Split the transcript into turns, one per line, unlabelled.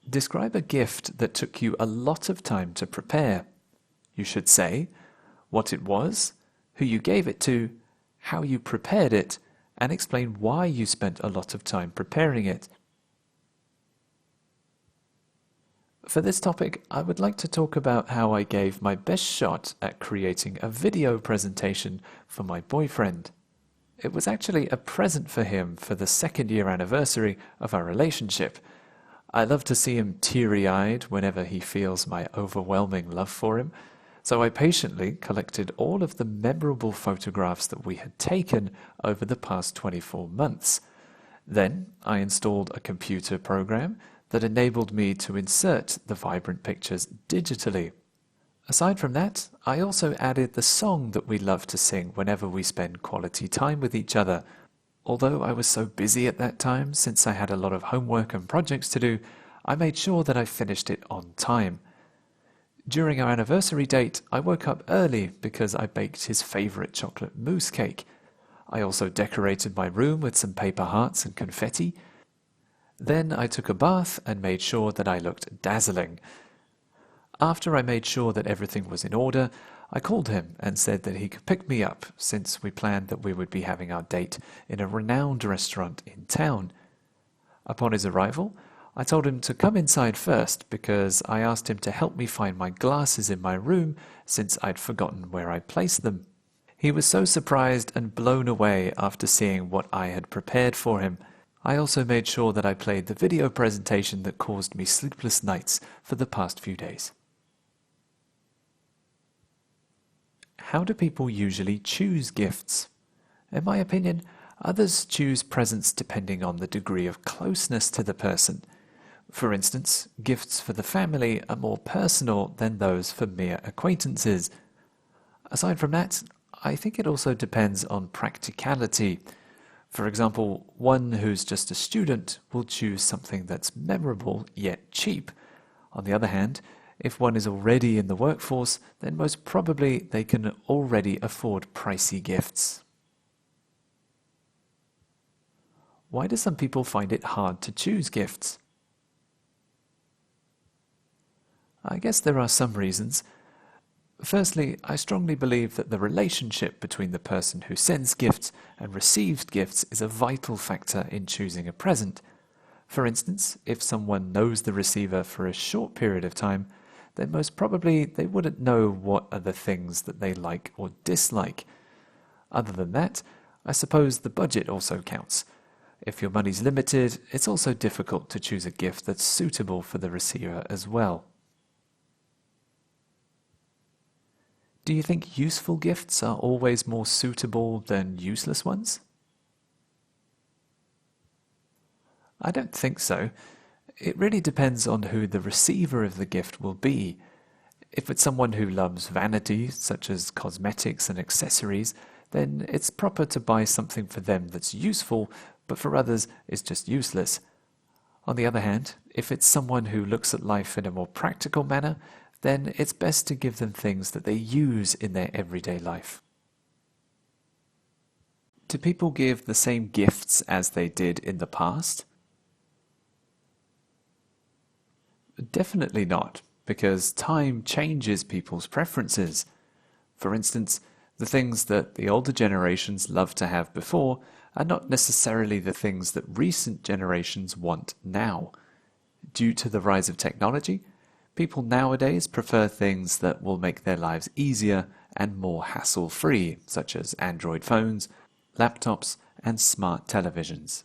Describe a gift that took you a lot of time to prepare. You should say what it was, who you gave it to, how you prepared it, and explain why you spent a lot of time preparing it. For this topic, I would like to talk about how I gave my best shot at creating a video presentation for my boyfriend. It was actually a present for him for the 2nd-year anniversary of our relationship. I love to see him teary-eyed whenever he feels my overwhelming love for him, so I patiently collected all of the memorable photographs that we had taken over the past 24 months. Then I installed a computer program that enabled me to insert the vibrant pictures digitally. Aside from that, I also added the song that we love to sing whenever we spend quality time with each other. Although I was so busy at that time, since I had a lot of homework and projects to do, I made sure that I finished it on time. During our anniversary date, I woke up early because I baked his favorite chocolate mousse cake. I also decorated my room with some paper hearts and confetti. Then I took a bath and made sure that I looked dazzling. After I made sure that everything was in order, I called him and said that he could pick me up since we planned that we would be having our date in a renowned restaurant in town. Upon his arrival, I told him to come inside first because I asked him to help me find my glasses in my room since I'd forgotten where I placed them. He was so surprised and blown away after seeing what I had prepared for him. I also made sure that I played the video presentation that caused me sleepless nights for the past few days. How do people usually choose gifts? In my opinion, others choose presents depending on the degree of closeness to the person. For instance, gifts for the family are more personal than those for mere acquaintances. Aside from that, I think it also depends on practicality. For example, one who's just a student will choose something that's memorable yet cheap. On the other hand, if one is already in the workforce, then most probably they can already afford pricey gifts. Why do some people find it hard to choose gifts? I guess there are some reasons. Firstly, I strongly believe that the relationship between the person who sends gifts and receives gifts is a vital factor in choosing a present. For instance, if someone knows the receiver for a short period of time, then most probably they wouldn't know what are the things that they like or dislike. Other than that, I suppose the budget also counts. If your money's limited, it's also difficult to choose a gift that's suitable for the receiver as well. Do you think useful gifts are always more suitable than useless ones? I don't think so. It really depends on who the receiver of the gift will be. If it's someone who loves vanity, such as cosmetics and accessories, then it's proper to buy something for them that's useful, but for others it's just useless. On the other hand, if it's someone who looks at life in a more practical manner, then it's best to give them things that they use in their everyday life. Do people give the same gifts as they did in the past? Definitely not, because time changes people's preferences. For instance, the things that the older generations loved to have before are not necessarily the things that recent generations want now. Due to the rise of technology, people nowadays prefer things that will make their lives easier and more hassle-free, such as Android phones, laptops, and smart televisions.